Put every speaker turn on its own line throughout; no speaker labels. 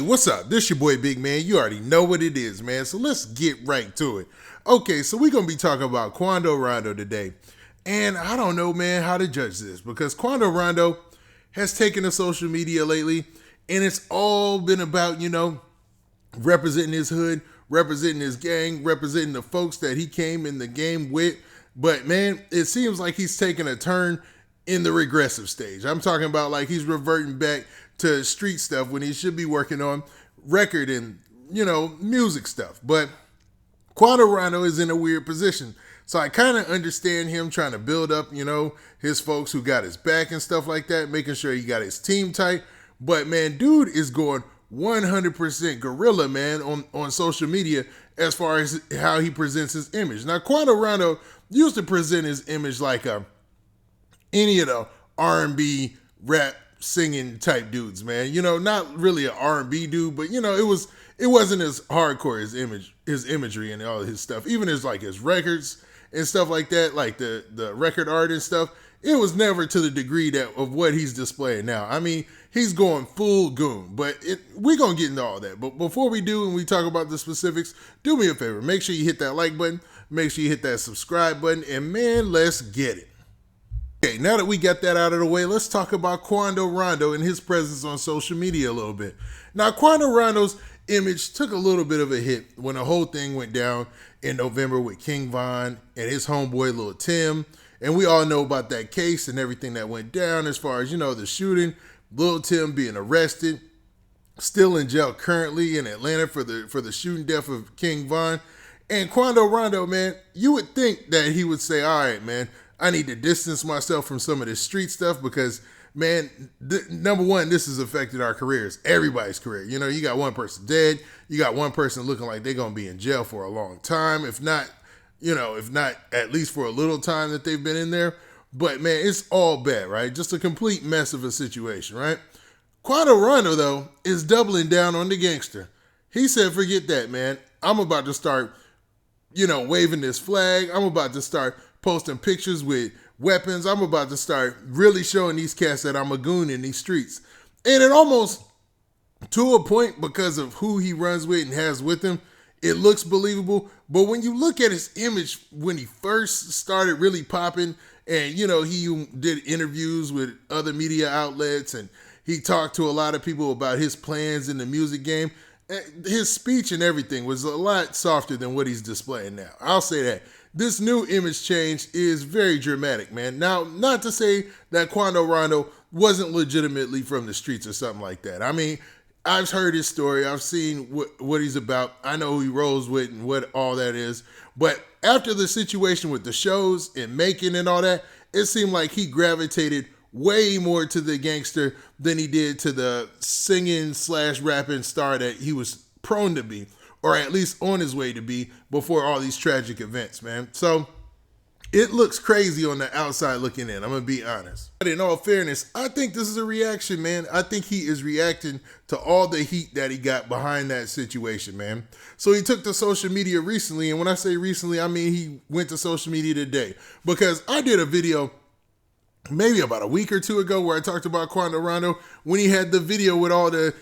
what's up? This your boy Big Man. You already know what it is, man. So let's get right to it. Okay, so we're going to be talking about Quando Rondo today. And I don't know, man, how to judge this because Quando Rondo has taken to social media lately and it's all been about, representing his hood, representing his gang, representing the folks that he came in the game with. But, man, it seems like he's taking a turn in the regressive stage. I'm talking about like he's reverting back to street stuff when he should be working on record and, music stuff. But Quando Rondo is in a weird position. So I kind of understand him trying to build up, his folks who got his back and stuff like that, making sure he got his team tight. But, man, dude is going 100% guerrilla, man, on social media as far as how he presents his image. Now, Quando Rondo used to present his image like any of the R&B rap singing type dudes, man. Not really an R&B dude, but it wasn't as hardcore as his imagery and all of his stuff. Even his records and stuff like that, like the record art and stuff, it was never to the degree of what he's displaying now. I mean, he's going full goon, but we're going to get into all that. But before we do and we talk about the specifics, do me a favor. Make sure you hit that like button. Make sure you hit that subscribe button. And man, let's get it. Okay, now that we got that out of the way, let's talk about Quando Rondo and his presence on social media a little bit. Now, Quando Rondo's image took a little bit of a hit when the whole thing went down in November with King Von and his homeboy Lil Tim. And we all know about that case and everything that went down as far as, the shooting, Lil Tim being arrested, still in jail currently in Atlanta for the shooting death of King Von. And Quando Rondo, man, you would think that he would say, all right, man, I need to distance myself from some of this street stuff because, man, number one, this has affected our careers, everybody's career. You got one person dead. You got one person looking like they're going to be in jail for a long time, if not at least for a little time that they've been in there. But, man, it's all bad, right? Just a complete mess of a situation, right? Quando Rondo, though, is doubling down on the gangster. He said, forget that, man. I'm about to start, waving this flag. I'm about to start posting pictures with weapons. I'm about to start really showing these cats that I'm a goon in these streets. And it almost, to a point, because of who he runs with and has with him, it looks believable. But when you look at his image when he first started really popping and, he did interviews with other media outlets and he talked to a lot of people about his plans in the music game, his speech and everything was a lot softer than what he's displaying now. I'll say that. This new image change is very dramatic, man. Now, not to say that Quando Rondo wasn't legitimately from the streets or something like that. I mean, I've heard his story. I've seen what he's about. I know who he rolls with and what all that is. But after the situation with the shows and making and all that, it seemed like he gravitated way more to the gangster than he did to the singing/rapping star that he was prone to be, or at least on his way to be before all these tragic events, man. So it looks crazy on the outside looking in. I'm going to be honest. But in all fairness, I think this is a reaction, man. I think he is reacting to all the heat that he got behind that situation, man. So he took to social media recently. And when I say recently, I mean he went to social media today. Because I did a video maybe about a week or two ago where I talked about Quando Rondo when he had the video with all the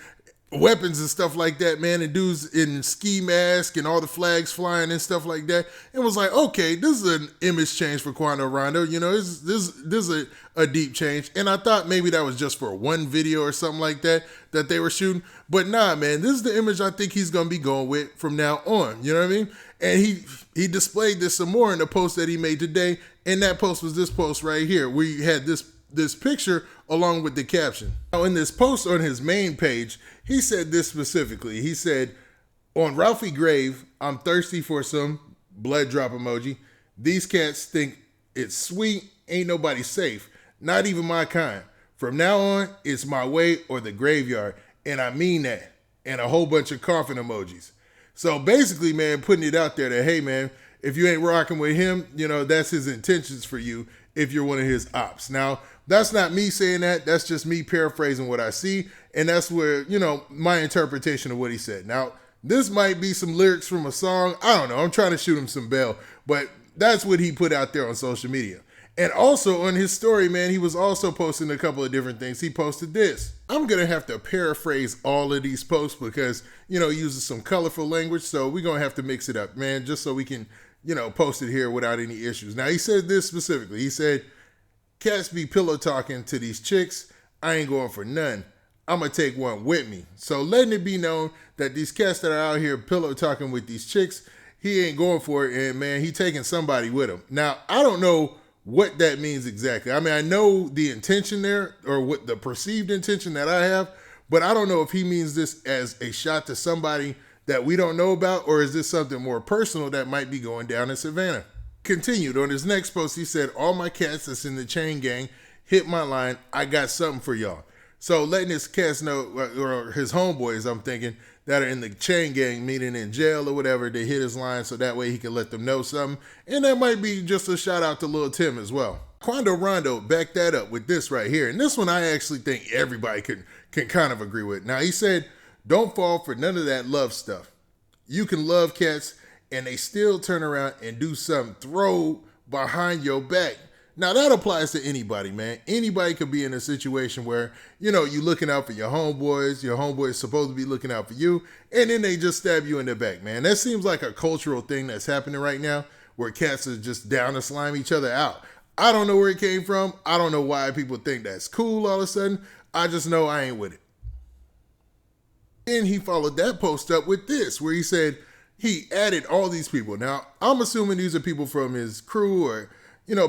weapons and stuff like that, man, and dudes in ski mask and all the flags flying and stuff like that. It was like, okay, this is an image change for Quando Rondo. This is a deep change. And I thought maybe that was just for one video or something like that they were shooting. But nah, man, this is the image I think he's going to be going with from now on. You know what I mean? And he displayed this some more in the post that he made today. And that post was this post right here. We had this picture along with the caption. Now, in this post on his main page, he said this specifically. He said, on Ralphie grave, I'm thirsty for some blood drop emoji. These cats think it's sweet. Ain't nobody safe. Not even my kind. From now on, it's my way or the graveyard. And I mean that. And a whole bunch of coffin emojis. So basically, man, putting it out there that, hey, man, if you ain't rocking with him, that's his intentions for you if you're one of his ops. Now, that's not me saying that. That's just me paraphrasing what I see. And that's where, my interpretation of what he said. Now, this might be some lyrics from a song. I don't know. I'm trying to shoot him some bail. But that's what he put out there on social media. And also on his story, man, he was also posting a couple of different things. He posted this. I'm going to have to paraphrase all of these posts because, he uses some colorful language. So we're going to have to mix it up, man, just so we can, post it here without any issues. Now, he said this specifically. He said, cats be pillow talking to these chicks. I ain't going for none. I'm going to take one with me. So letting it be known that these cats that are out here pillow talking with these chicks, he ain't going for it. And, man, he taking somebody with him. Now, I don't know what that means exactly. I mean, I know the intention there, or what the perceived intention that I have, but I don't know if he means this as a shot to somebody that we don't know about, or is this something more personal that might be going down in Savannah. Continued on his next post, he said, all my cats that's in the chain gang hit my line. I got something for y'all. So letting his cats know, or his homeboys, I'm thinking, that are in the chain gang, meaning in jail or whatever, they hit his line so that way he can let them know something. And that might be just a shout out to Lil Tim as well. Quando Rondo backed that up with this right here. And this one I actually think everybody can kind of agree with. Now he said, don't fall for none of that love stuff. You can love cats and they still turn around and do something, throw behind your back. Now, that applies to anybody, man. Anybody could be in a situation where, you're looking out for your homeboys supposed to be looking out for you, and then they just stab you in the back, man. That seems like a cultural thing that's happening right now where cats are just down to slime each other out. I don't know where it came from. I don't know why people think that's cool all of a sudden. I just know I ain't with it. Then he followed that post up with this, where he said he added all these people. Now, I'm assuming these are people from his crew or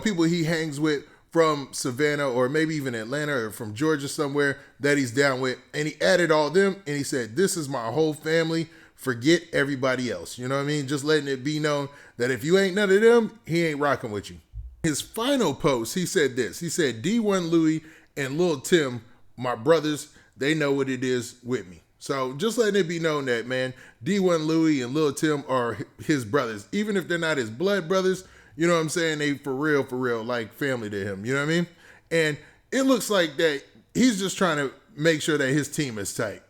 people he hangs with from Savannah or maybe even Atlanta or from Georgia somewhere that he's down with. And he added all them and he said, this is my whole family. Forget everybody else. You know what I mean? Just letting it be known that if you ain't none of them, he ain't rocking with you. His final post, he said this. He said, D1 Louie and Lil Tim, my brothers, they know what it is with me. So just letting it be known that, man, D1 Louie and Lil Tim are his brothers. Even if they're not his blood brothers, you know what I'm saying? They for real, like family to him. You know what I mean? And it looks like that he's just trying to make sure that his team is tight.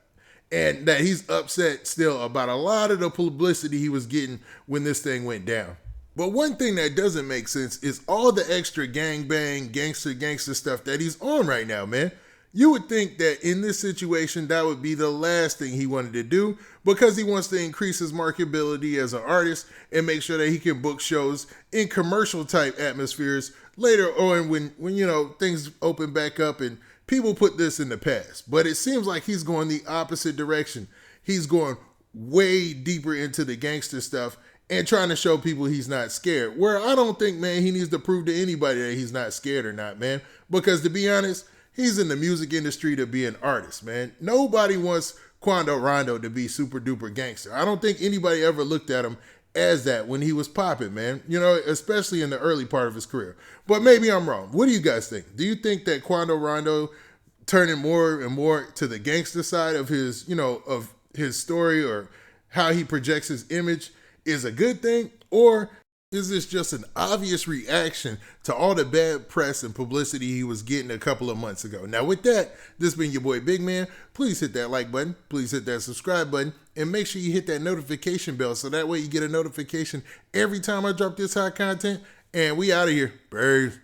And that he's upset still about a lot of the publicity he was getting when this thing went down. But one thing that doesn't make sense is all the extra gangbang, gangster stuff that he's on right now, man. You would think that in this situation, that would be the last thing he wanted to do because he wants to increase his marketability as an artist and make sure that he can book shows in commercial type atmospheres later on when things open back up and people put this in the past. But it seems like he's going the opposite direction. He's going way deeper into the gangster stuff and trying to show people he's not scared. Where I don't think, man, he needs to prove to anybody that he's not scared or not, man. Because to be honest, he's in the music industry to be an artist, man. Nobody wants Quando Rondo to be super duper gangster. I don't think anybody ever looked at him as that when he was popping, man. Especially in the early part of his career. But maybe I'm wrong. What do you guys think? Do you think that Quando Rondo turning more and more to the gangster side of his, of his story or how he projects his image is a good thing? Or is this just an obvious reaction to all the bad press and publicity he was getting a couple of months ago? Now with that, this been your boy Big Man. Please hit that like button. Please hit that subscribe button. And make sure you hit that notification bell so that way you get a notification every time I drop this hot content. And we out of here. Peace.